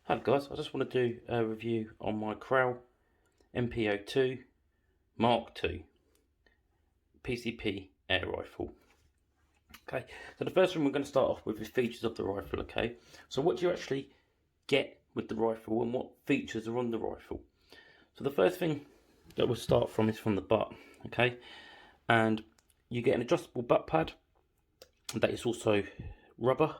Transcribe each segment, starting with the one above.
Hi guys, I just want to do a review on my Kral NP02 Mark II PCP air rifle. Okay, so the first one we're going to start off with is features of the rifle. Okay, so what do you actually get with the rifle and what features are on the rifle? So the first thing that we'll start from is from the butt. Okay, and you get an adjustable butt pad that is also rubber.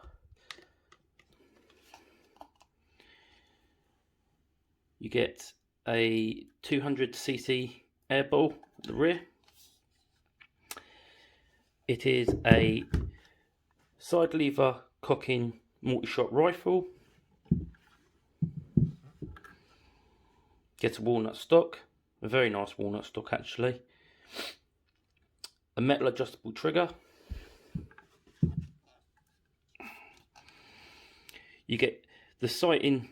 You get a 200cc air ball at the rear. It is a side lever cocking multi-shot rifle. Gets a walnut stock, a very nice walnut stock actually. A metal adjustable trigger. You get the sighting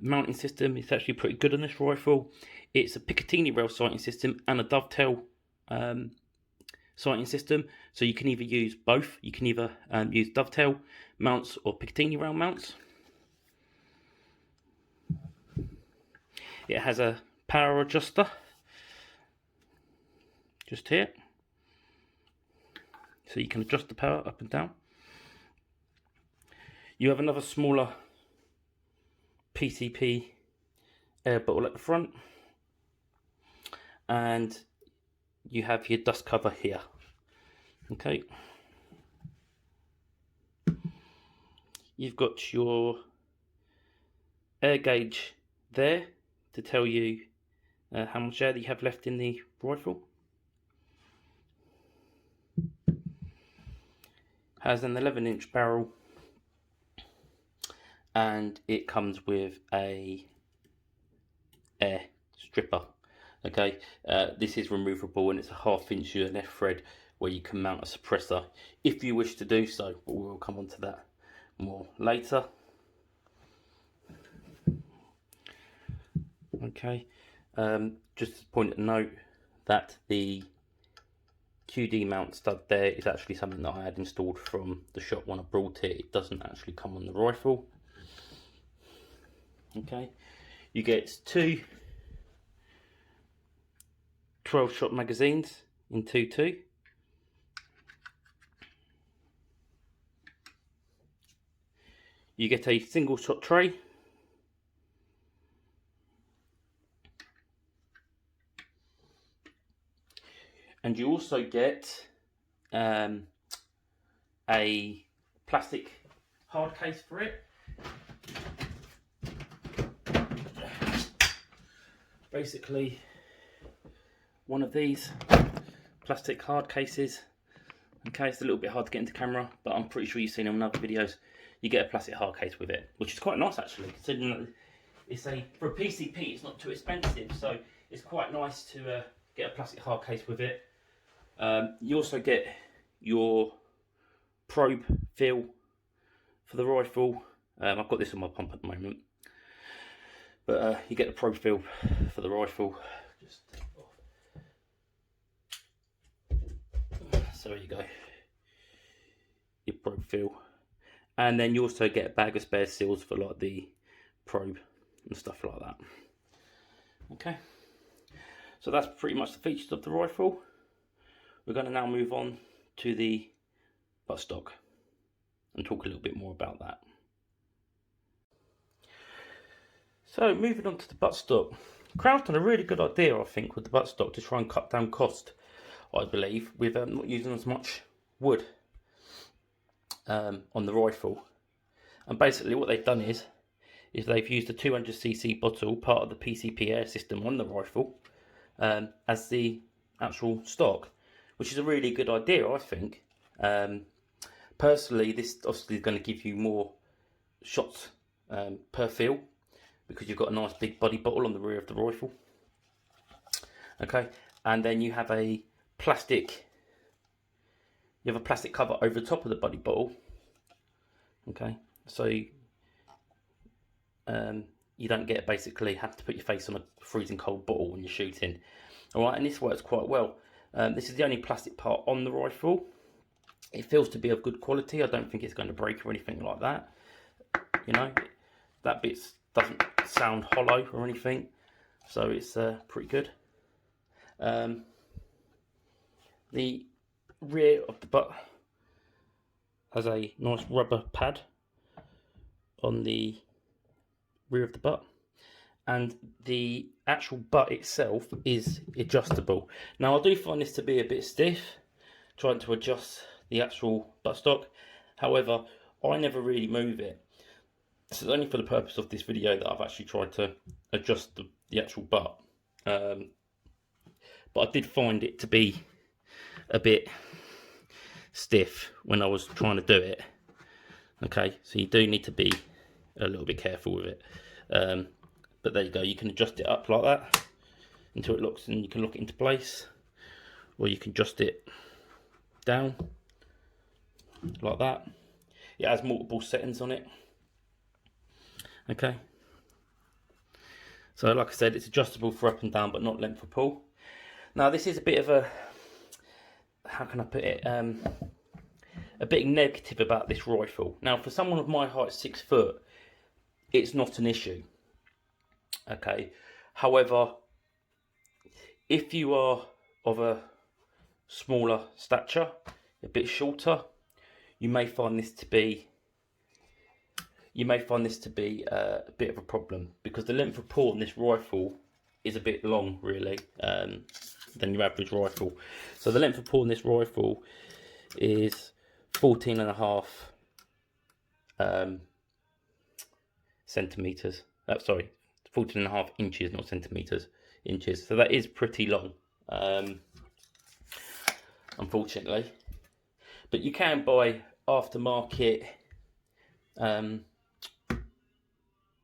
mounting system. It's actually pretty good on this rifle. It's a Picatinny rail sighting system and a dovetail sighting system, so you can either use both. You can either use dovetail mounts or Picatinny rail mounts. It has a power adjuster just here, so you can adjust the power up and down. You have another smaller PCP air bottle at the front, and you have your dust cover here. Okay, you've got your air gauge there to tell you how much air that you have left in the rifle. Has an 11-inch barrel, and it comes with a air stripper. Okay, this is removable and it's a 1/2-inch UNF thread where you can mount a suppressor if you wish to do so, but we'll come on to that more later. Okay, just a point of note that the QD mount stud there is actually something that I had installed from the shop when I brought it. It doesn't actually come on the rifle. Okay, you get two 12-shot magazines in 2.2. You get a single shot tray. And you also get a plastic hard case for it. Basically, one of these plastic hard cases. Okay, it's a little bit hard to get into camera, but I'm pretty sure you've seen them in other videos. You get a plastic hard case with it, which is quite nice actually, considering that it's for a PCP, it's not too expensive, so it's quite nice to get a plastic hard case with it. You also get your probe feel for the rifle. I've got this on my pump at the moment, but you get the probe feel for the rifle. Just take it off. So there you go, your probe feel, and then you also get a bag of spare seals for like the probe and stuff like that. Okay, so that's pretty much the features of the rifle. We're going to now move on to the buttstock and talk a little bit more about that. So moving on to the buttstock, Kral's done a really good idea, I think, with the buttstock to try and cut down cost, I believe, with not using as much wood on the rifle. And basically what they've done is they've used a 200cc bottle, part of the PCP air system on the rifle, as the actual stock, which is a really good idea, I think. Personally, this obviously is going to give you more shots per fill, because you've got a nice big body bottle on the rear of the rifle. Okay, and then you have a plastic cover over the top of the body bottle. Okay, so you don't basically have to put your face on a freezing cold bottle when you're shooting. All right, and this works quite well. This is the only plastic part on the rifle. It feels to be of good quality. I don't think it's going to break or anything like that. You know, that bit's doesn't sound hollow or anything, so it's pretty good. The rear of the butt has a nice rubber pad on the rear of the butt, and the actual butt itself is adjustable. Now I do find this to be a bit stiff, trying to adjust the actual buttstock. However, I never really move it. This is only for the purpose of this video that I've actually tried to adjust the actual butt. But I did find it to be a bit stiff when I was trying to do it. Okay, so you do need to be a little bit careful with it. But there you go, you can adjust it up like that until it locks, and you can lock it into place, or you can adjust it down like that. It has multiple settings on it. Okay, so like I said, it's adjustable for up and down, but not length of pull. Now this is a bit of a, how can I put it, a bit negative about this rifle. Now for someone of my height, 6 foot, it's not an issue. Okay, however, if you are of a smaller stature, a bit shorter, you may find this to be a bit of a problem, because the length of pull on this rifle is a bit long, really, than your average rifle. So the length of pull on this rifle is 14.5 centimeters. Sorry, 14.5 inches, not centimeters, inches. So that is pretty long, unfortunately. But you can buy aftermarket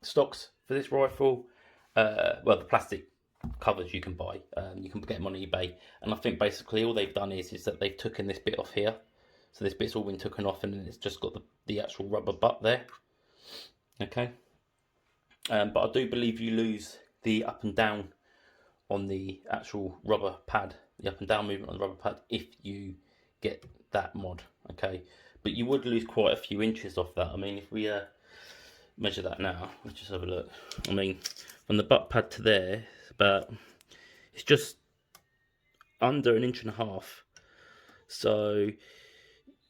stocks for this rifle. Well, the plastic covers you can buy. You can get them on eBay, and I think basically all they've done is that they've taken this bit off here. So this bit's all been taken off, and then it's just got the actual rubber butt there. Okay. But I do believe you lose the up and down on the actual rubber pad, the up and down movement on the rubber pad, if you get that mod. Okay, but you would lose quite a few inches off that. I mean, if we measure that now, let's just have a look. I mean, from the butt pad to there, it's just under 1.5 inches. So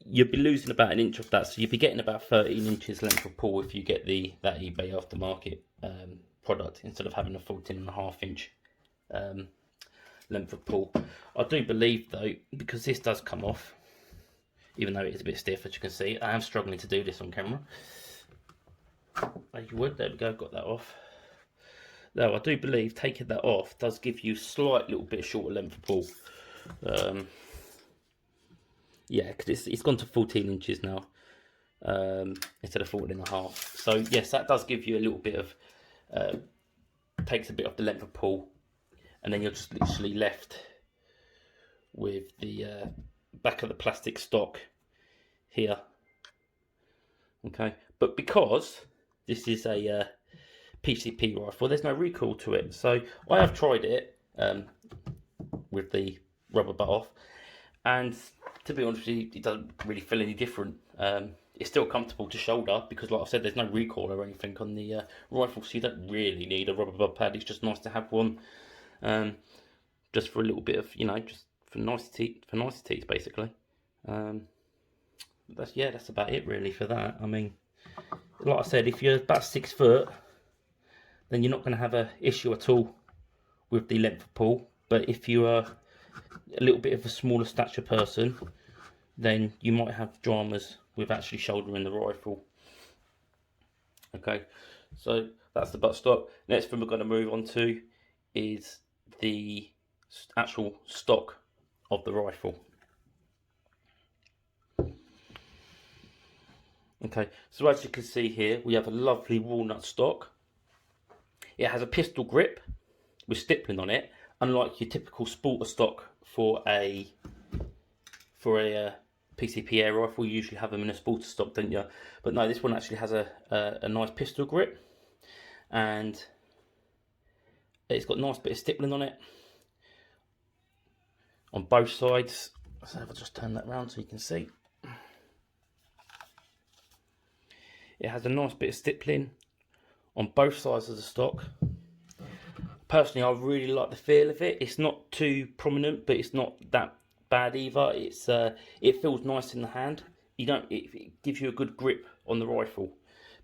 you'd be losing about 1 inch of that. So you'd be getting about 13 inches length of pull if you get that eBay aftermarket product, instead of having a 14.5 inch length of pull. I do believe though, because this does come off, even though it is a bit stiff, as you can see, I am struggling to do this on camera. As you would, there we go, got that off. Though I do believe taking that off does give you slight little bit shorter length of pull. Yeah, because it's gone to 14 inches now, instead of 14.5. So yes, that does give you a little bit of, takes a bit off the length of pull, and then you're just literally left with the back of the plastic stock here. Okay, but because this is a PCP rifle, there's no recoil to it. So I have tried it with the rubber butt off, and to be honest with you, it doesn't really feel any different. It's still comfortable to shoulder, because like I said, there's no recoil or anything on the rifle, so you don't really need a rubber butt pad. It's just nice to have one, just for a little bit of, you know, just for niceties basically. That's about it really for that. I mean, like I said, if you're about 6 foot, then you're not going to have an issue at all with the length of pull. But if you are a little bit of a smaller stature person, then you might have dramas with actually shouldering the rifle. Okay, so that's the buttstock. Next thing we're going to move on to is the actual stock of the rifle. Okay, so as you can see here, we have a lovely walnut stock. It has a pistol grip with stippling on it, unlike your typical sporter stock for a PCP air rifle. You usually have them in a sporter stock, don't you? But no, this one actually has a nice pistol grip, and it's got a nice bit of stippling on it on both sides. So if I just turn that around so you can see, it has a nice bit of stippling on both sides of the stock. Personally, I really like the feel of it. It's not too prominent, but it's not that bad either. It feels nice in the hand. It gives you a good grip on the rifle,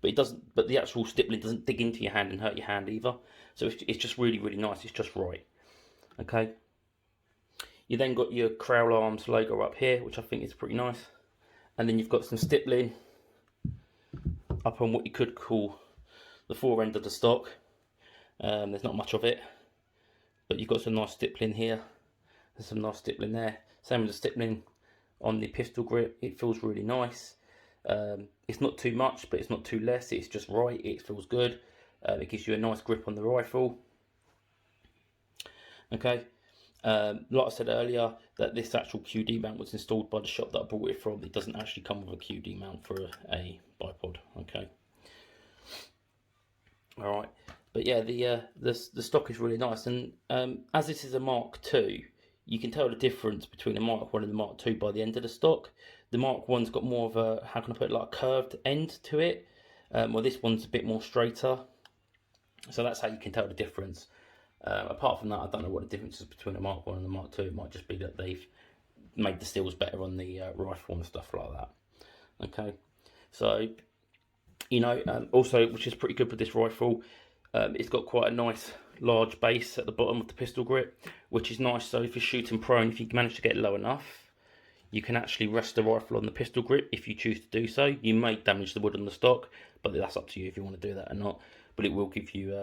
but it doesn't. But the actual stippling doesn't dig into your hand and hurt your hand either. So it's just really, really nice. It's just right. Okay. You then got your Kral Arms logo up here, which I think is pretty nice, and then you've got some stippling up on what you could call the fore end of the stock. There's not much of it, but you've got some nice stippling here. There's some nice stippling there. Same with the stippling on the pistol grip. It feels really nice. It's not too much, but it's not too less. It's just right. It feels good. It gives you a nice grip on the rifle. Okay. Like I said earlier, that this actual QD mount was installed by the shop that I bought it from. It doesn't actually come with a QD mount for a bipod. Okay. All right. But yeah, the stock is really nice, and as this is a Mark II, you can tell the difference between the Mark I and the Mark II by the end of the stock. The Mark I's got more of a, how can I put it, like a curved end to it, well this one's a bit more straighter, so that's how you can tell the difference. Apart from that, I don't know what the difference is between the Mark I and the Mark II. It might just be that they've made the steels better on the rifle and stuff like that. Okay, so you know, also, which is pretty good with this rifle, it's got quite a nice large base at the bottom of the pistol grip, which is nice. So if you're shooting prone, if you manage to get low enough, you can actually rest the rifle on the pistol grip if you choose to do so. You may damage the wood on the stock, but that's up to you if you want to do that or not. But it will give you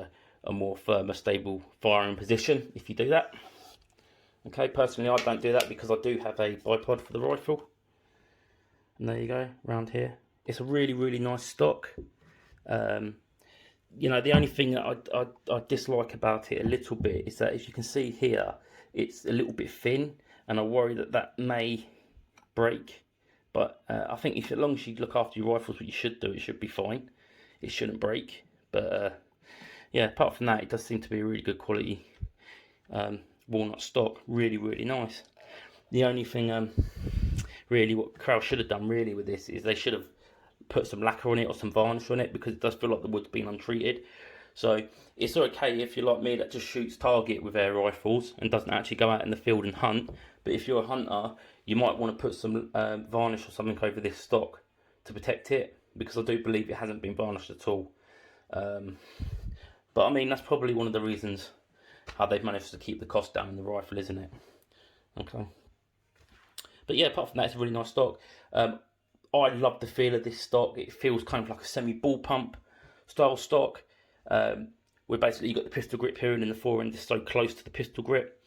a more firmer, stable firing position if you do that. Okay, personally I don't do that because I do have a bipod for the rifle. And there you go, round here. It's a really, really nice stock. You know, the only thing that I dislike about it a little bit is that, if you can see here, it's a little bit thin, and I worry that that may break. But I think as long as you look after your rifles, what you should do, it should be fine. It shouldn't break. But yeah, apart from that, it does seem to be a really good quality walnut stock. Really, really nice. The only thing, really, what Kral should have done really with this is they should have put some lacquer on it or some varnish on it, because it does feel like the wood's been untreated. So it's okay if you're like me that just shoots target with air rifles and doesn't actually go out in the field and hunt. But if you're a hunter, you might want to put some varnish or something over this stock to protect it, because I do believe it hasn't been varnished at all. But I mean, that's probably one of the reasons how they've managed to keep the cost down in the rifle, isn't it? Okay. But yeah, apart from that, it's a really nice stock. I love the feel of this stock. It feels kind of like a semi-ball pump style stock. Where basically you've got the pistol grip here, and then the fore end is so close to the pistol grip.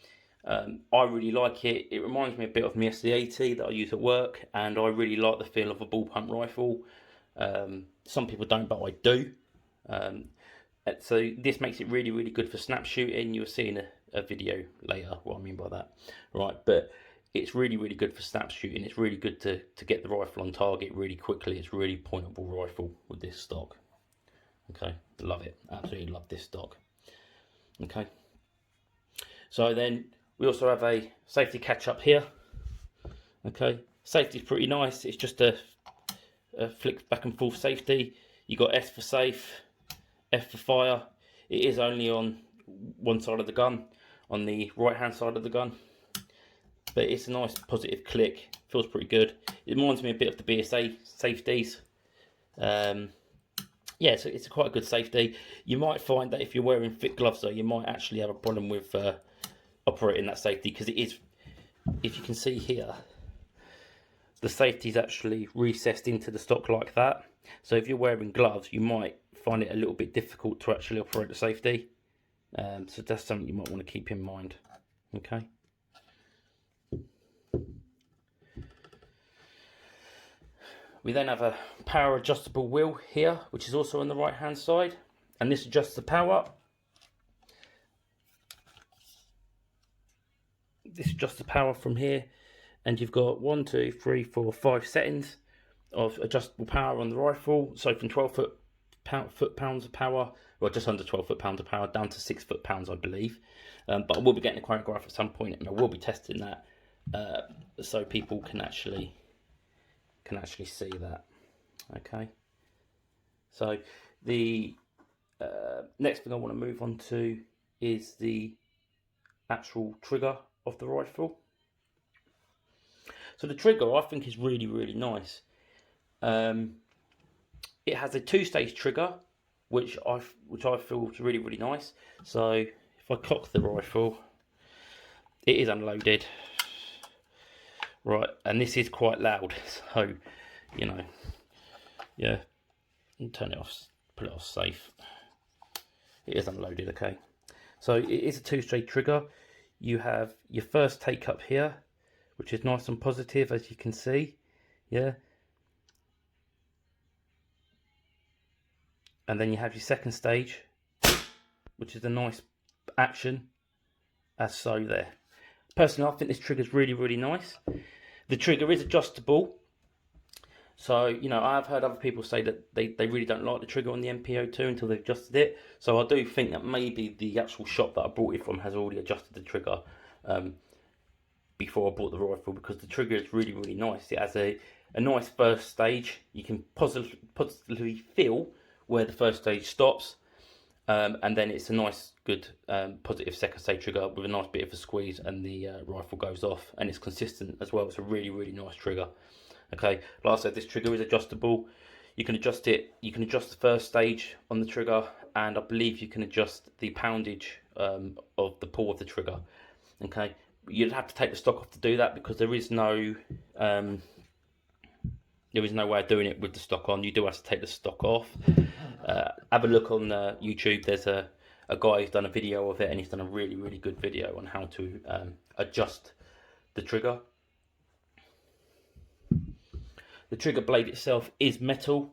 I really like it. It reminds me a bit of my SD80 that I use at work, and I really like the feel of a ball pump rifle. Some people don't, but I do. So this makes it really, really good for snap shooting. You'll see in a video later what I mean by that. Right, but it's really, really good for snap shooting. It's really good to get the rifle on target really quickly. It's really pointable rifle with this stock. Okay, love it. Absolutely love this stock. Okay. So then we also have a safety catch up here. Okay, safety is pretty nice. It's just a flick back and forth safety. You got S for safe, F for fire. It is only on one side of the gun, on the right hand side of the gun. But it's a nice positive click. Feels pretty good. It reminds me a bit of the BSA safeties. Yeah, so it's quite a good safety. You might find that if you're wearing thick gloves, though, you might actually have a problem with operating that safety, because it is, if you can see here, the safety is actually recessed into the stock like that. So if you're wearing gloves, you might find it a little bit difficult to actually operate the safety. So that's something you might want to keep in mind. Okay. We then have a power adjustable wheel here, which is also on the right hand side, and this adjusts the power. This adjusts the power from here, and you've got 1, 2, 3, 4, 5 settings of adjustable power on the rifle. So from 12 foot-pounds of power, or just under 12 foot-pounds of power, down to 6 foot-pounds, I believe. But I will be getting a chronograph at some point, and I will be testing that so people can actually see that. Okay, so the Next thing I want to move on to is the actual trigger of the rifle. So the trigger I think is really, really nice. It has a 2-stage trigger, which I feel is really, really nice. So if I cock the rifle, it is unloaded, right, and this is quite loud. So, you know, yeah, and turn it off, put it off safe. It is unloaded, okay. So it is a 2-stage trigger. You have your first take up here, which is nice and positive, as you can see, yeah. And then you have your second stage, which is a nice action, as so there. Personally, I think this trigger is really, really nice. The trigger is adjustable. So, you know, I've heard other people say that they really don't like the trigger on the NP02 until they've adjusted it. So I do think that maybe the actual shop that I bought it from has already adjusted the trigger before I bought the rifle, because the trigger is really, really nice. It has a nice first stage. You can positively feel where the first stage stops. And then it's a nice, good, positive second stage trigger with a nice bit of a squeeze, and the rifle goes off, and it's consistent as well. It's a really, really nice trigger. Okay, like I said, this trigger is adjustable. You can adjust it. You can adjust the first stage on the trigger, and I believe you can adjust the poundage of the pull of the trigger. Okay, you'd have to take the stock off to do that, because there is no way of doing it with the stock on. You do have to take the stock off. Have a look on YouTube. There's a guy who's done a video of it, and he's done a really, really good video on how to adjust the trigger. The trigger blade itself is metal,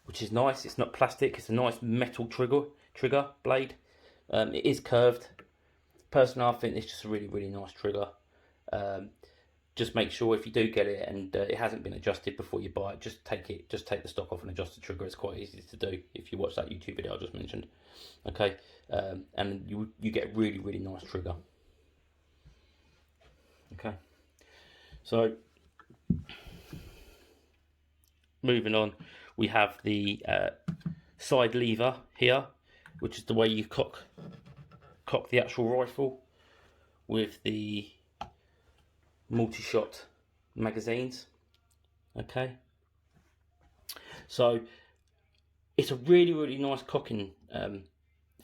which is nice. It's not plastic. It's a nice metal trigger blade. It is curved. Personally, I think it's just a really, really nice trigger. Just make sure if you do get it and it hasn't been adjusted before you buy it, just take the stock off and adjust the trigger. It's quite easy to do if you watch that YouTube video I just mentioned. Okay, and you get a really, really nice trigger. Okay, so moving on, we have the side lever here, which is the way you cock the actual rifle with the multi-shot magazines. Okay, so it's a really, really nice cocking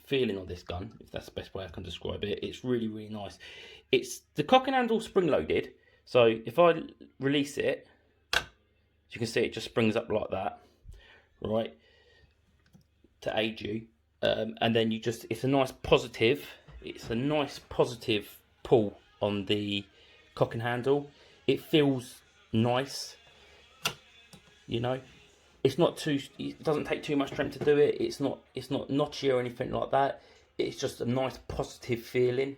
feeling on this gun, if that's the best way I can describe it. It's really, really nice. It's the cocking handle spring loaded, so if I release it, as you can see, it just springs up like that, right, to aid you, and then it's a nice positive pull on the cocking handle. It feels nice, you know. It doesn't take too much strength to do it. It's not notchy or anything like that. It's just a nice positive feeling,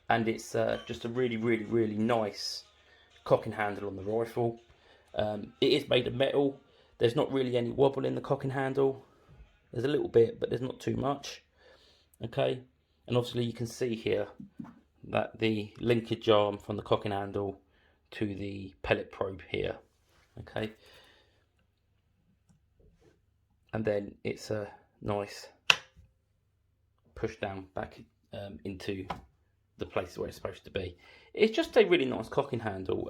and it's just a really, really, really nice cocking handle on the rifle. It is made of metal. There's not really any wobble in the cocking handle. There's a little bit, but there's not too much. Okay, and obviously you can see here that the linkage arm from the cocking handle to the pellet probe here. Okay, and then it's a nice push down back into the place where it's supposed to be. It's just a really nice cocking handle.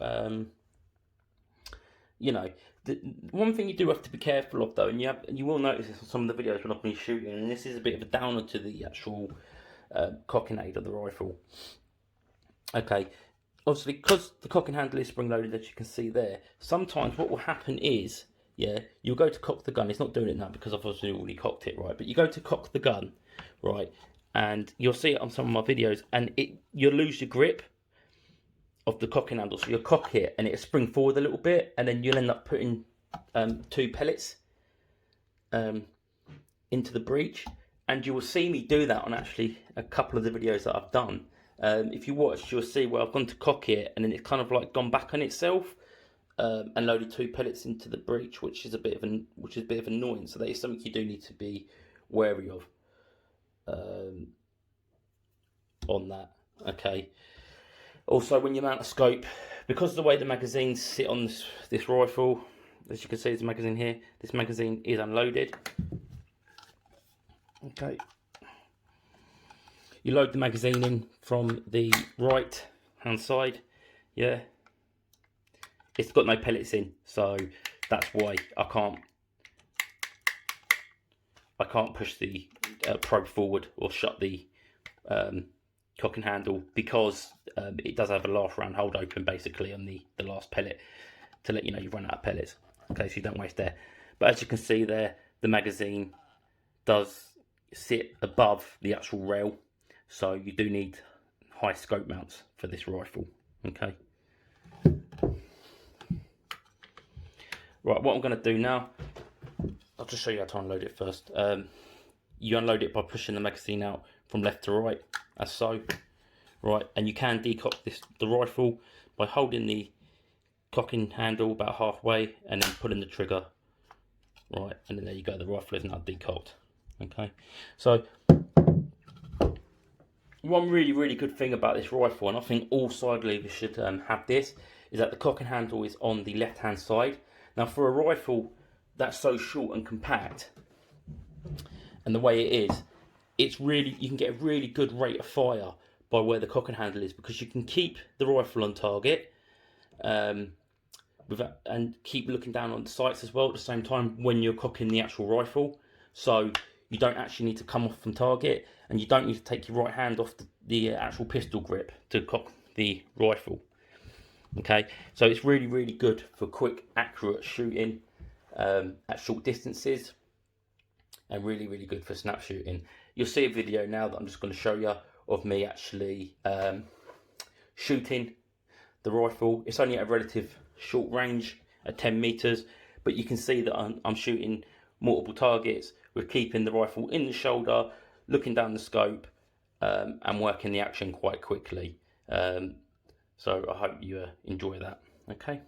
You know, the one thing you do have to be careful of, though, and you will notice this on some of the videos when I've been shooting, and this is a bit of a downer to the actual cocking aid of the rifle. Okay, obviously, because the cocking handle is spring loaded, as you can see there, sometimes what will happen is, yeah, you'll go to cock the gun. It's not doing it now because I've obviously already cocked it, right? But you go to cock the gun, right, and you'll see it on some of my videos, and you'll lose your grip of the cocking handle. So you'll cock it and it'll spring forward a little bit, and then you'll end up putting 2 pellets into the breech, and you will see me do that on actually a couple of the videos that I've done. If you watch, you'll see where I've gone to cock it, and then it's kind of like gone back on itself and loaded 2 pellets into the breech, which is a bit of annoying. So that is something you do need to be wary of on that. Okay. Also, when you mount a scope, because of the way the magazines sit on this rifle, as you can see, there's a magazine here. This magazine is unloaded. Okay. You load the magazine in from the right hand side. Yeah. It's got no pellets in, so that's why I can't push the probe forward or shut the cock and handle, because it does have a last round hold open basically on the last pellet to let you know you've run out of pellets. Okay, so you don't waste air. But as you can see there, the magazine does sit above the actual rail, so you do need high scope mounts for this rifle. Okay. Right, what I'm going to do now, I'll just show you how to unload it first. You unload it by pushing the magazine out from left to right, as so. Right, and you can decock the rifle by holding the cocking handle about halfway and then pulling the trigger. Right, and then there you go, the rifle is now decocked. Okay, so one really good thing about this rifle, and I think all side leavers should have this, is that the cock and handle is on the left hand side. Now for a rifle that's so short and compact, and the way it is, you can get a really good rate of fire by where the cock and handle is, because you can keep the rifle on target and keep looking down on the sights as well at the same time when you're cocking the actual rifle. So you don't actually need to come off from target, and you don't need to take your right hand off the actual pistol grip to cock the rifle. Okay, so it's really good for quick, accurate shooting at short distances, and really good for snap shooting. You'll see a video now that I'm just going to show you of me actually shooting the rifle. It's only at a relative short range at 10 meters, but you can see that I'm shooting multiple targets with keeping the rifle in the shoulder, looking down the scope, and working the action quite quickly. So I hope you enjoy that. Okay.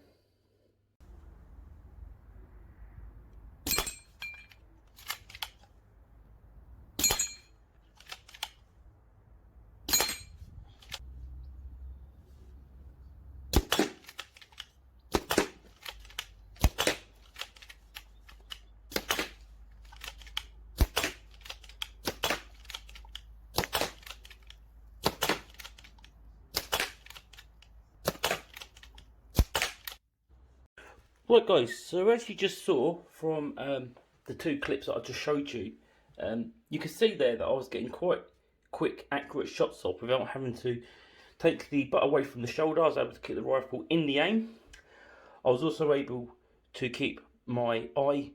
Right guys, so as you just saw from the two clips that I just showed you, you can see there that I was getting quite quick, accurate shots off without having to take the butt away from the shoulder. I was able to keep the rifle in the aim. I was also able to keep my eye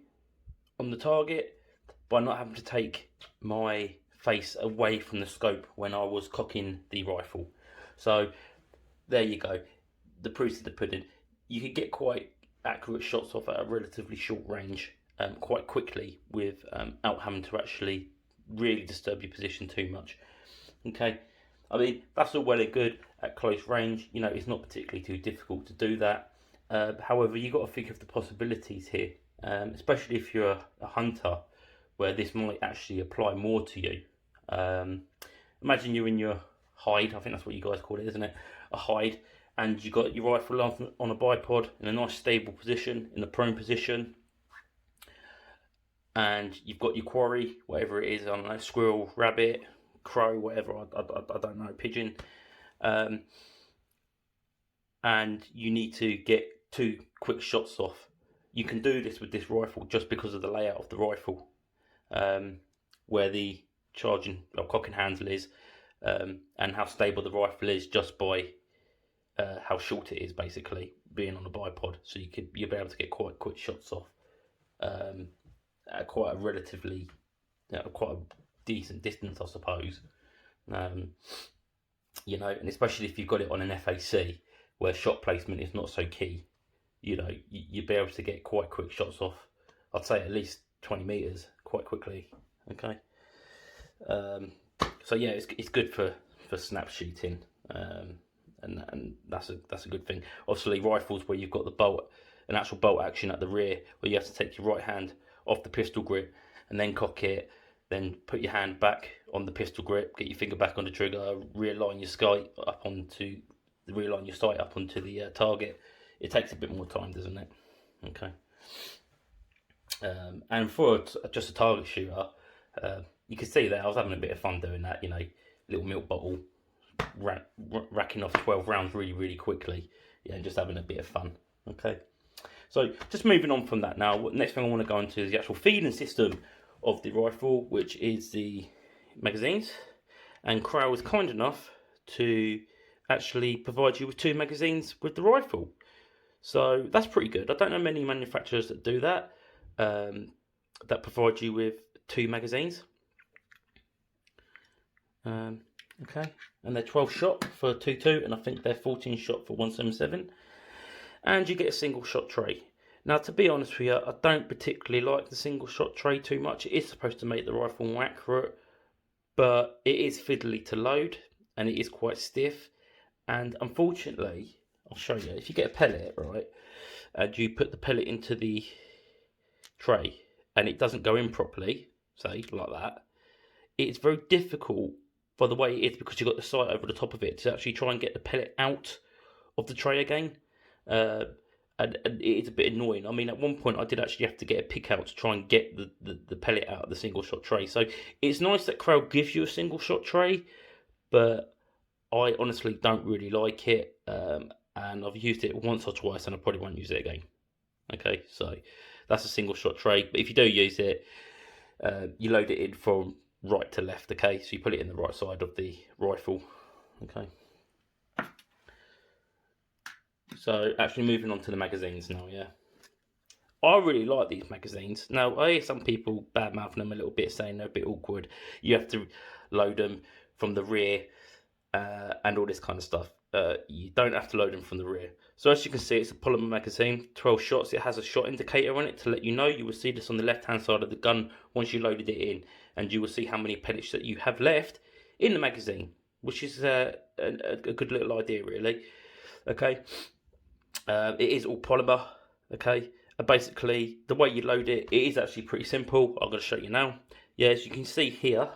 on the target by not having to take my face away from the scope when I was cocking the rifle. So there you go, the proof's in the pudding. You can get quite accurate shots off at a relatively short range quite quickly without having to actually really disturb your position too much. Okay, I mean, that's all well and good at close range. You know, it's not particularly too difficult to do that. However, you've got to think of the possibilities here, especially if you're a hunter, where this might actually apply more to you. Imagine you're in your hide, I think that's what you guys call it, isn't it? A hide, and you've got your rifle on a bipod in a nice stable position, in the prone position, and you've got your quarry, whatever it is, I don't know, squirrel, rabbit, crow, whatever, I don't know, pigeon, and you need to get 2 quick shots off. You can do this with this rifle just because of the layout of the rifle, where the charging or cock and handle is, and how stable the rifle is just by how short it is, basically being on a bipod. So you'll be able to get quite quick shots off at quite a relatively quite a decent distance, I suppose. You know, and especially if you've got it on an FAC where shot placement is not so key, you know, you'll be able to get quite quick shots off. I'd say at least 20 meters quite quickly. Okay. So yeah, it's good for snap shooting, and that's a good thing. Obviously, rifles where you've got an actual bolt action at the rear, where you have to take your right hand off the pistol grip and then cock it, then put your hand back on the pistol grip, get your finger back on the trigger, realign your sight up onto the target. It takes a bit more time, doesn't it? Okay. And for just a target shooter, you can see there I was having a bit of fun doing that, you know, little milk bottle, racking off 12 rounds really quickly, yeah, and just having a bit of fun. Okay, so just moving on from that now, next thing I want to go into is the actual feeding system of the rifle, which is the magazines. And Kral was kind enough to actually provide you with 2 magazines with the rifle. So that's pretty good. I don't know many manufacturers that do that, that provide you with 2 magazines. Okay, and they're 12 shot for 22, and I think they're 14 shot for 177. And you get a single shot tray. Now, to be honest with you, I don't particularly like the single shot tray too much. It is supposed to make the rifle more accurate, but it is fiddly to load, and it is quite stiff. And unfortunately, I'll show you, if you get a pellet, right, and you put the pellet into the tray, and it doesn't go in properly, say, like that, it's very difficult by the way it is, because you've got the sight over the top of it, to actually try and get the pellet out of the tray again. And it is a bit annoying. I mean, at one point I did actually have to get a pick out to try and get the pellet out of the single shot tray. So it's nice that kral gives you a single shot tray, but I honestly don't really like it, and I've used it once or twice and I probably won't use it again. Okay, so that's a single shot tray, but if you do use it, you load it in from right to left. Okay, so you put it in the right side of the rifle. Okay, so actually moving on to the magazines now. Yeah, I really like these magazines. Now, I hear some people bad-mouthing them a little bit, saying they're a bit awkward. You have to load them from the rear, and all this kind of stuff. You don't have to load them from the rear. So as you can see, it's a polymer magazine, 12 shots. It has a shot indicator on it to let you know. You will see this on the left-hand side of the gun once you loaded it in, and you will see how many pellets that you have left in the magazine, which is a good little idea, really. Okay, it is all polymer. Okay, basically the way you load it, it is actually pretty simple. I'm going to show you now. Yeah, as you can see here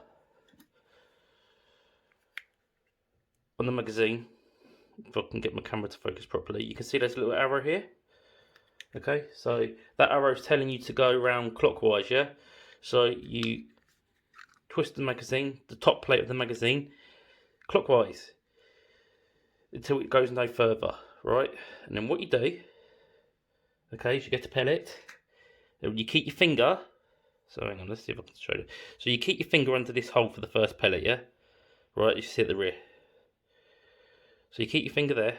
on the magazine, if I can get my camera to focus properly, you can see there's a little arrow here. Okay, so that arrow is telling you to go around clockwise, yeah? So you twist the magazine, the top plate of the magazine, clockwise until it goes no further, right? And then what you do, okay, is you get a pellet, and you keep your finger, so hang on, let's see if I can show you. So you keep your finger under this hole for the first pellet, yeah? Right, you see at the rear. So you keep your finger there,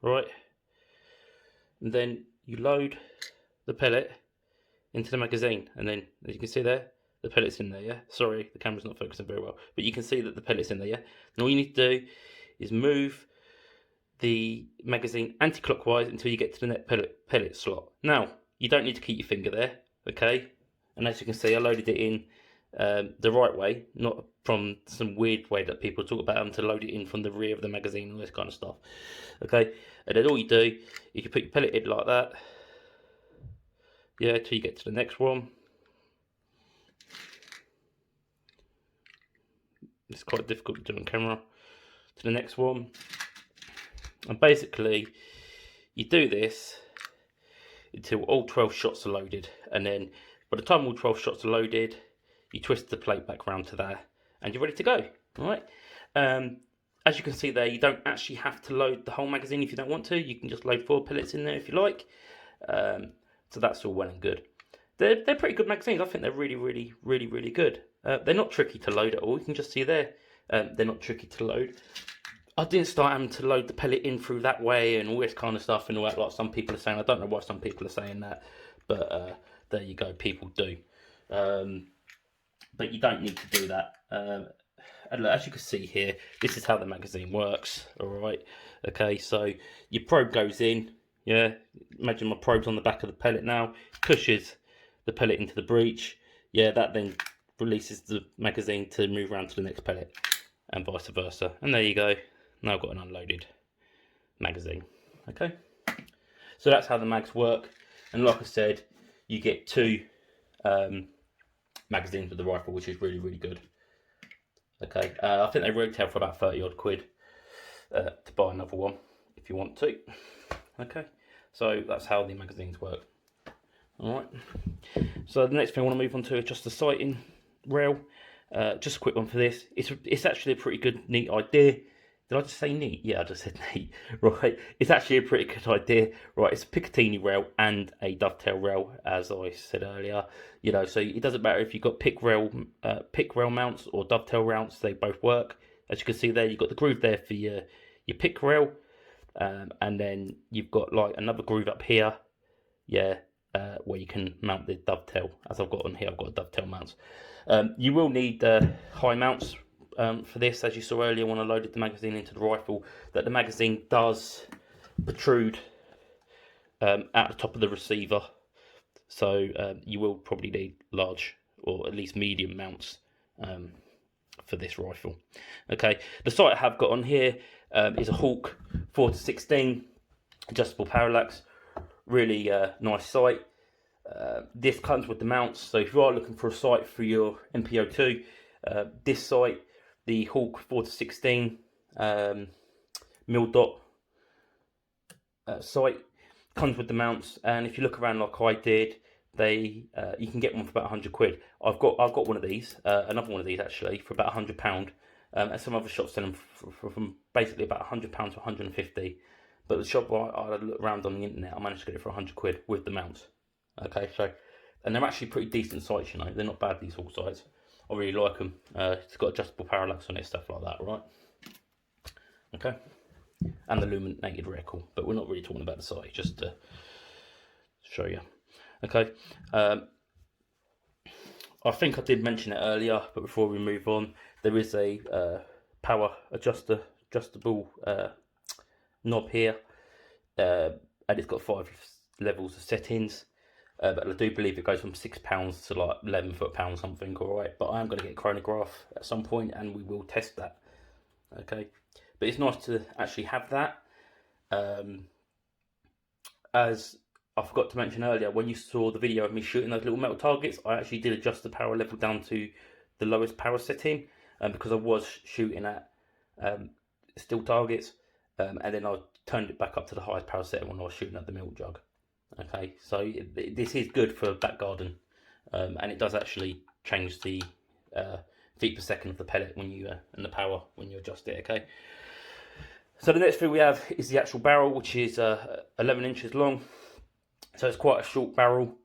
right? And then you load the pellet into the magazine, and then as you can see there, the pellet's in there, yeah? Sorry, the camera's not focusing very well, but you can see that the pellet's in there, yeah? And all you need to do is move the magazine anti-clockwise until you get to the next pellet slot. Now, you don't need to keep your finger there, okay? And as you can see, I loaded it in the right way, not from some weird way that people talk about, to load it in from the rear of the magazine, all this kind of stuff. Okay, and then all you do is you put your pellet in like that, yeah, till you get to the next one. It's quite difficult to do on camera. To the next one, and basically you do this until all 12 shots are loaded, and then by the time all 12 shots are loaded, you twist the plate back round to there, and you're ready to go. All right. As you can see there, you don't actually have to load the whole magazine if you don't want to. You can just load 4 pellets in there if you like. So that's all well and good. They're pretty good magazines. I think they're really good. They're not tricky to load at all. You can just see there, they're not tricky to load. I didn't start having to load the pellet in through that way and all this kind of stuff and all that, like some people are saying. I don't know why some people are saying that, but there you go, people do. But you don't need to do that. And look, as you can see here, this is how the magazine works. All right, okay, so your probe goes in, yeah, imagine my probe's on the back of the pellet now, pushes the pellet into the breech, yeah, that then releases the magazine to move around to the next pellet, and vice versa. And there you go, now I've got an unloaded magazine. Okay, so that's how the mags work. And like I said, you get 2 magazines with the rifle, which is really good. Okay, I think they retail for about 30 odd quid to buy another one if you want to. Okay, so that's how the magazines work. Alright, so the next thing I want to move on to is just the sighting rail. Just a quick one for this. It's actually a pretty good, neat idea. Did I just say neat? Yeah, I just said neat. Right, it's actually a pretty good idea. Right, it's a Picatinny rail and a dovetail rail, as I said earlier. You know, so it doesn't matter if you've got pick rail mounts or dovetail mounts; they both work. As you can see there, you've got the groove there for your pick rail, and then you've got like another groove up here, yeah, where you can mount the dovetail. As I've got on here, I've got dovetail mounts. You will need high mounts for this, as you saw earlier when I loaded the magazine into the rifle, that the magazine does protrude at the top of the receiver. So you will probably need large or at least medium mounts for this rifle. Okay, the sight I have got on here is a Hawk 4-16 adjustable parallax. Really nice sight. This comes with the mounts, so if you are looking for a sight for your NP02, this sight, the Hawk 4-16 mil dot sight, comes with the mounts, and if you look around like I did, they you can get one for about £100. I've got one of these, another one of these actually, for about £100, and some other shops sell them from basically about £100 to £150. But the shop I looked around on the internet, I managed to get it for £100 with the mounts. Okay, so, and they're actually pretty decent sights, you know, they're not bad, these Hawk sights. I really like them. It's got adjustable parallax on it, stuff like that, right? Okay, and the illuminated reticle, but we're not really talking about the sight, just to show you. Okay, I think I did mention it earlier, but before we move on, there is a power adjustable knob here, and it's got 5 levels of settings. But I do believe it goes from £6 to like 11 foot-pounds something, alright. But I am going to get a chronograph at some point and we will test that. Okay, but it's nice to actually have that. As I forgot to mention earlier, when you saw the video of me shooting those little metal targets, I actually did adjust the power level down to the lowest power setting, because I was shooting at still targets, and then I turned it back up to the highest power setting when I was shooting at the milk jug. Okay, so this is good for back garden, and it does actually change the feet per second of the pellet when you and the power when you adjust it. Okay, so the next thing we have is the actual barrel, which is 11 inches long, so it's quite a short barrel.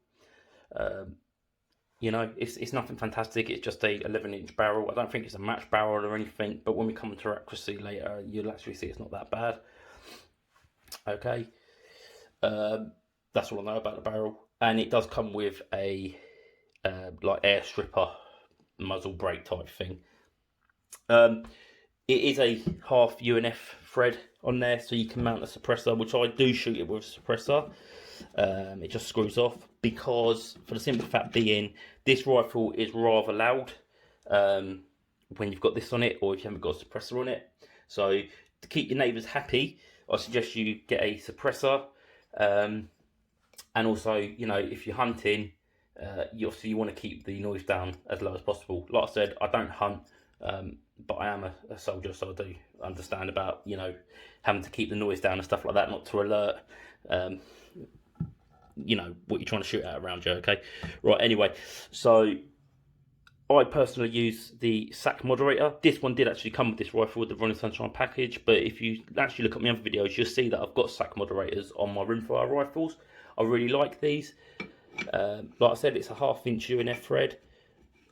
You know, it's nothing fantastic, it's just a 11-inch barrel. I don't think it's a match barrel or anything, but when we come to accuracy later, you'll actually see it's not that bad. Okay, that's all I know about the barrel, and it does come with a like air stripper muzzle brake type thing. It is a half UNF thread on there, so you can mount a suppressor, which I do shoot it with a suppressor. It just screws off, because for the simple fact being, this rifle is rather loud when you've got this on it, or if you haven't got a suppressor on it. So to keep your neighbours happy, I suggest you get a suppressor. And also, you know, if you're hunting, you want to keep the noise down as low as possible. Like I said, I don't hunt, but I am a soldier, so I do understand about, you know, having to keep the noise down and stuff like that, not to alert, you know, what you're trying to shoot at around you. Okay, right. Anyway, so I personally use the SAC moderator. This one did actually come with this rifle with the Running Sunshine package, but if you actually look at my other videos, you'll see that I've got SAC moderators on my rimfire rifles. I really like these. Like I said, it's a 1/2-inch UNF thread.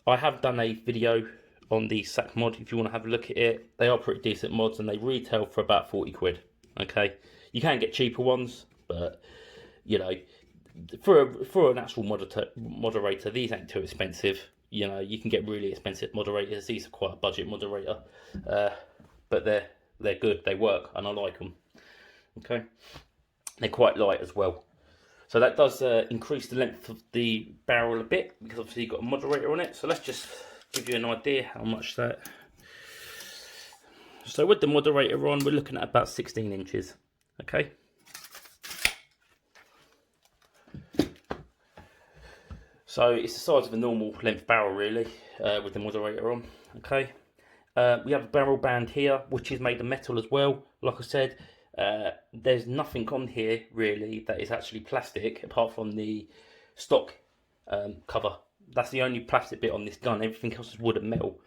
I have done a video on the SAC mod if you want to have a look at it. They are pretty decent mods and they retail for about 40 quid. Okay, you can get cheaper ones, but you know, for an actual moderator, these ain't too expensive. You know, you can get really expensive moderators. These are quite a budget moderator, but they're good. They work, and I like them. Okay, they're quite light as well. So that does increase the length of the barrel a bit, because obviously you've got a moderator on it. So let's just give you an idea how much that. So with the moderator on, we're looking at about 16 inches. Okay. So it's the size of a normal length barrel, really, with the moderator on. Okay. We have a barrel band here, which is made of metal as well. Like I said, there's nothing on here really that is actually plastic, apart from the stock cover, That's the only plastic bit on this gun. Everything else is wood and metal.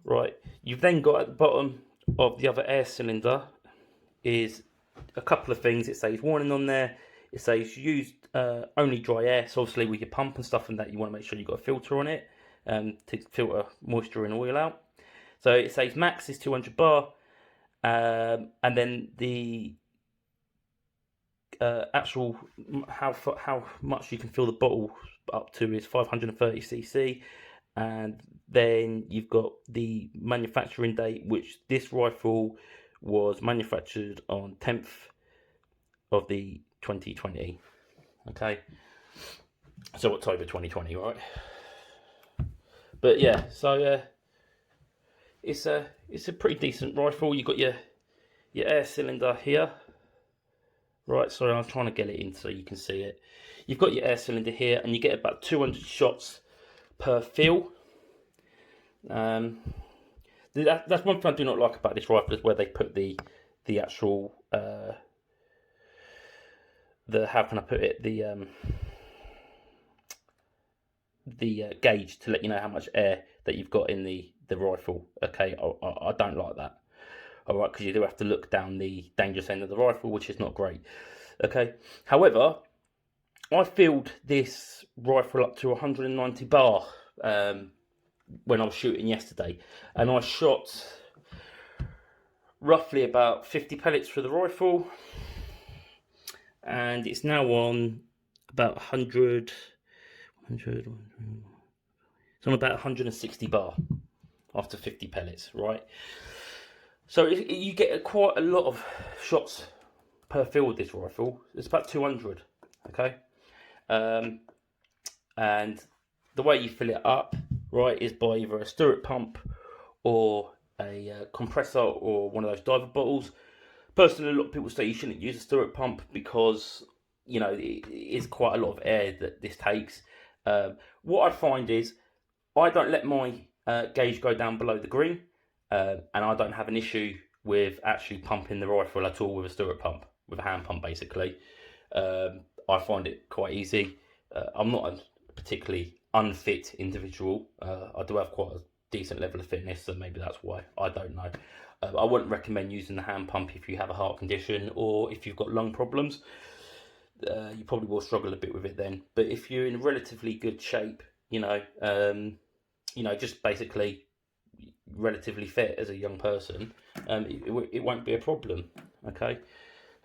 Right. You've then got at the bottom of the other air cylinder is a couple of things. It says warning on there. It says use only dry air. So obviously with your pump and stuff and that, you want to make sure you've got a filter on it to filter moisture and oil out. So it says max is 200 bar, and then the actual how much you can fill the bottle up to is 530 cc, and then you've got the manufacturing date, which this rifle was manufactured on 10th of the 2020. Okay, so October 2020, right? But yeah, so it's a pretty decent rifle. You've got your air cylinder here. Right, sorry, I'm trying to get it in so you can see it. You've got your air cylinder here, and you get about 200 shots per fill. That's one thing I do not like about this rifle, is where they put the actual how can I put it, the gauge to let you know how much air that you've got in the rifle. Okay, I don't like that. All right, because you do have to look down the dangerous end of the rifle, which is not great. Okay, however, I filled this rifle up to 190 bar when I was shooting yesterday, and I shot roughly about 50 pellets for the rifle, and it's now on about 100. It's on about 160 bar after 50 pellets, right? So you get quite a lot of shots per fill with this rifle. It's about 200, okay? And the way you fill it up, right, is by either a stirrup pump or a compressor or one of those diver bottles. Personally, a lot of people say you shouldn't use a stirrup pump because, you know, it is quite a lot of air that this takes. What I find is I don't let my gauge go down below the green. And I don't have an issue with actually pumping the rifle at all with a stirrup pump, with a hand pump basically. I find it quite easy. I'm not a particularly unfit individual. I do have quite a decent level of fitness, so maybe that's why. I don't know. I wouldn't recommend using the hand pump if you have a heart condition or if you've got lung problems. You probably will struggle a bit with it then. But if you're in relatively good shape, just basically relatively fit as a young person, it won't be a problem. Okay,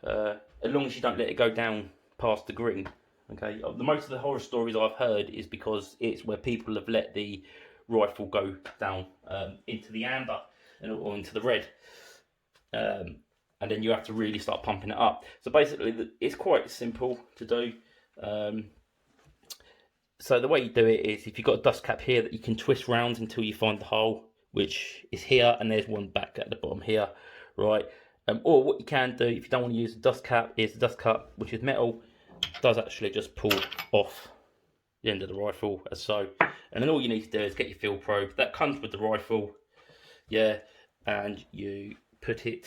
as long as you don't let it go down past the green. Okay, most of the horror stories I've heard is because it's where people have let the rifle go down into the amber or into the red, and then you have to really start pumping it up. So basically it's quite simple to do. So the way you do it is, if you've got a dust cap here that you can twist round until you find the hole, which is here, and there's one back at the bottom here, right? Or what you can do, if you don't want to use the dust cap, is the dust cap, which is metal, does actually just pull off the end of the rifle, as so. And then all you need to do is get your field probe. That comes with the rifle, yeah, and you put it,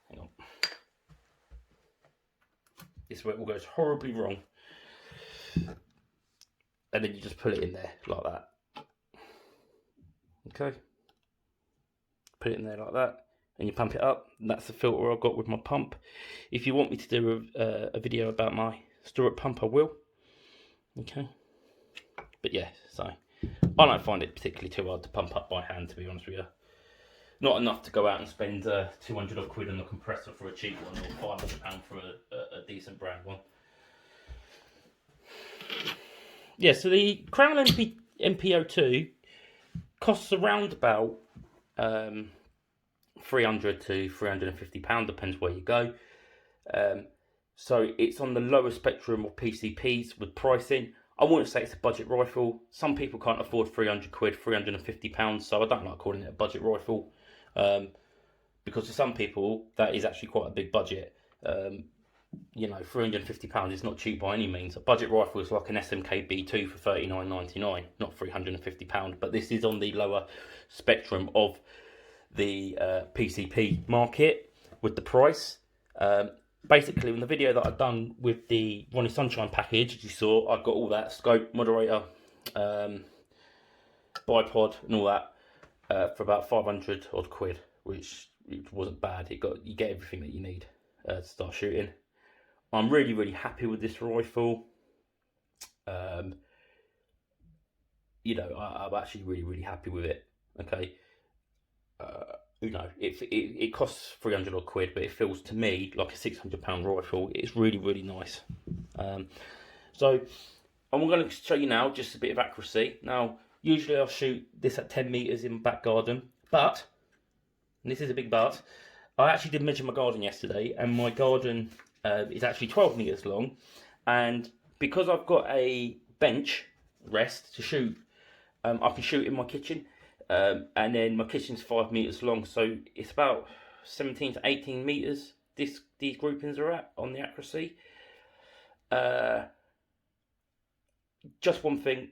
hang on. This is where it all goes horribly wrong. And then you just put it in there, like that. Okay, put it in there like that, and you pump it up. And that's the filter I've got with my pump. If you want me to do a video about my stirrup pump, I will. Okay, but yeah, so I don't find it particularly too hard to pump up by hand, to be honest with you. Not enough to go out and spend 200 odd quid on a compressor for a cheap one, or £500 for a decent brand one. Yeah, so the Kral NP02 costs around about £300 to £350, depends where you go. So it's on the lower spectrum of PCPs with pricing. I wouldn't say it's a budget rifle. Some people can't afford 300 quid, £350, so I don't like calling it a budget rifle. Because for some people, that is actually quite a big budget. £350 is not cheap by any means. A budget rifle is like an SMK B2 for £39.99, not £350. But this is on the lower spectrum of the PCP market with the price. Basically, in the video that I've done with the Ronnie Sunshine package, as you saw, I've got all that scope, moderator, bipod and all that for about 500 odd quid, which it wasn't bad. You get everything that you need to start shooting. I'm really happy with this rifle. You know, I'm actually really happy with it. Okay, you know, it costs 300 odd quid, but it feels to me like a £600 rifle. It's really nice. So I'm going to show you now just a bit of accuracy. Now, usually I'll shoot this at 10 meters in my back garden, but, and this is a big but, I actually did measure my garden yesterday, and my garden is actually 12 meters long, and because I've got a bench rest to shoot, I can shoot in my kitchen, and then my kitchen's 5 meters long, so it's about 17 to 18 meters these groupings are at on the accuracy. Just one thing,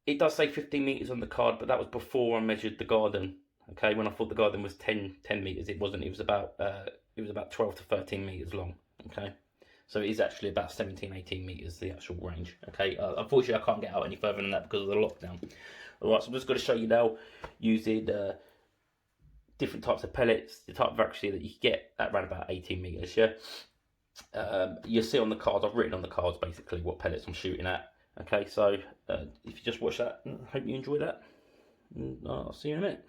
it does say 15 meters on the card, but that was before I measured the garden. Okay, when I thought the garden was 10 meters, it wasn't. It was about 12 to 13 meters long. Okay, so it is actually about 17-18 meters the actual range. Okay, unfortunately I can't get out any further than that because of the lockdown. Alright, so I'm just going to show you now using different types of pellets, the type of accuracy that you can get at around about 18 meters. Yeah, you'll see on the cards, I've written on the cards basically what pellets I'm shooting at. Okay, so if you just watch that, I hope you enjoy that. And I'll see you in a minute.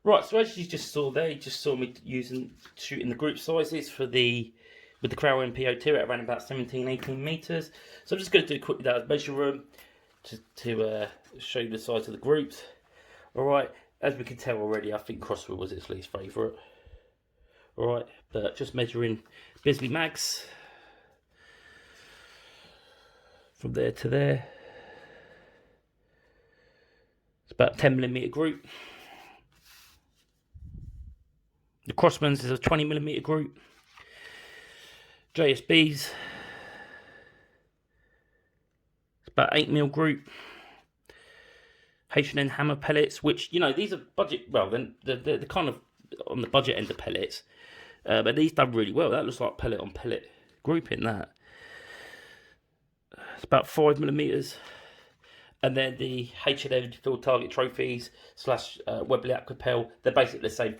Right, so as you just saw there, you just saw me shooting the group sizes for with the kral NP02 at around about 17-18 meters. So I'm just going to do quickly that measure them to show you the size of the groups. Alright, as we can tell already, I think crosswill was its least favourite. Alright, but just measuring Bisley mags from there to there. It's about a 10mm group. The Crossman's is a 20mm group. JSB's, it's about 8mm group. H&N hammer pellets, which, you know, these are budget, well, they're kind of on the budget end of pellets. But these done really well. That looks like pellet on pellet grouping, that. It's about 5mm. And then the H&N field target trophies / Webley Aquapel, they're basically the same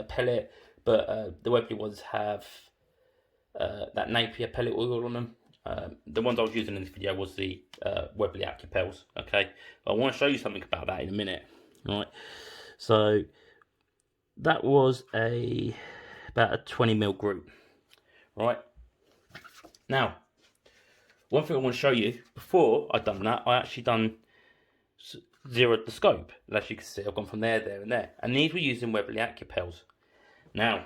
pellet, but the Webley ones have that Napier pellet oil on them. The ones I was using in this video was the Webley Aquapels. Okay, I want to show you something about that in a minute. Right, so that was about a 20mm group. Right, now one thing I want to show you, before I'd done that, I actually done zeroed the scope. And as you can see, I've gone from there, there and there, and these were using Webley Aquapels. Now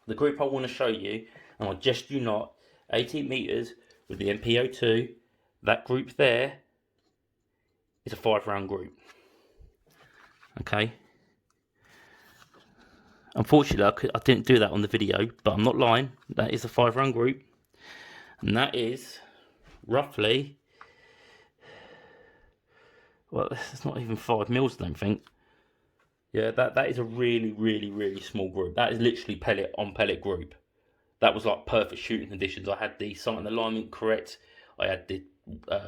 the group I want to show you, and I jest you not, 18 meters with the NP02, that group there is a 5-round group. Okay, unfortunately I didn't do that on the video, but I'm not lying, that is a 5-round group, and that is roughly well, it's not even 5 mils, I don't think. Yeah, that is a really small group. That is literally pellet on pellet group. That was like perfect shooting conditions. I had the sight and alignment correct. I had the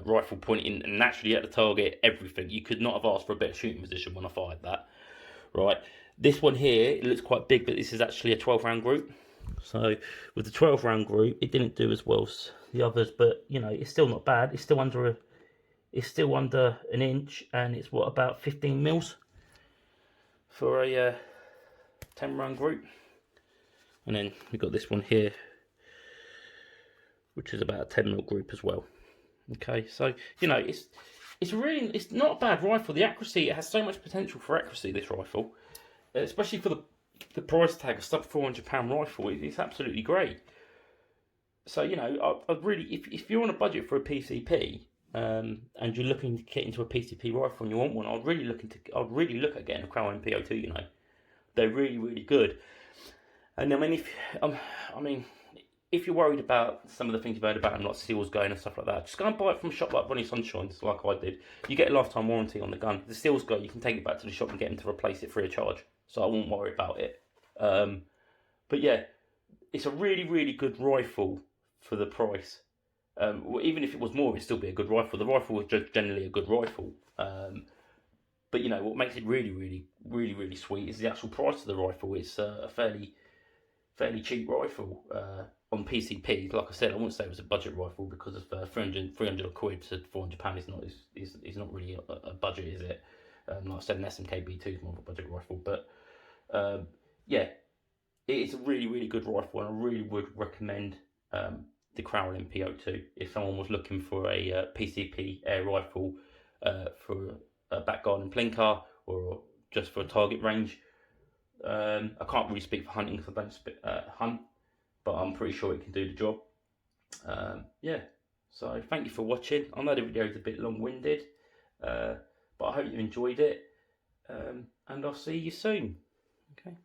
rifle pointing and naturally at the target, everything. You could not have asked for a better shooting position when I fired that. Right, this one here, it looks quite big, but this is actually a 12 round group. So with the 12 round group, it didn't do as well as the others, but you know, it's still not bad. It's still under an inch, and it's what, about 15 mils for a 10 round group. And then we've got this one here, which is about a 10 mil group as well. Okay, so you know, it's not a bad rifle. The accuracy, it has so much potential for accuracy, this rifle, especially for the price tag, a sub £400 rifle. It's absolutely great. So you know, I really, if you're on a budget for a PCP, and you're looking to get into a PCP rifle and you want one, I'd really look at getting a kral NP02. You know, they're really good. And I mean, if you're worried about some of the things you've heard about them, like seals going and stuff like that, just go and buy it from a shop like Bonnie Sunshine's, like I did. You get a lifetime warranty on the gun. If the seals go, you can take it back to the shop and get them to replace it free of charge. So I won't worry about it. But yeah, it's a really good rifle for the price. Even if it was more, it'd still be a good rifle. The rifle was just generally a good rifle. But you know, what makes it really sweet is the actual price of the rifle. It's a fairly cheap rifle on PCP. Like I said, I wouldn't say it was a budget rifle because of 300 quid to £400 is not really a budget, is it? Like I said, an SMK-B2 is more of a budget rifle, but yeah, it's a really good rifle, and I really would recommend the kral NP02 if someone was looking for a PCP air rifle for a back garden plinker or just for a target range. I can't really speak for hunting because I don't hunt, but I'm pretty sure it can do the job. Yeah, so thank you for watching. I know the video is a bit long-winded, but I hope you enjoyed it, and I'll see you soon. Okay.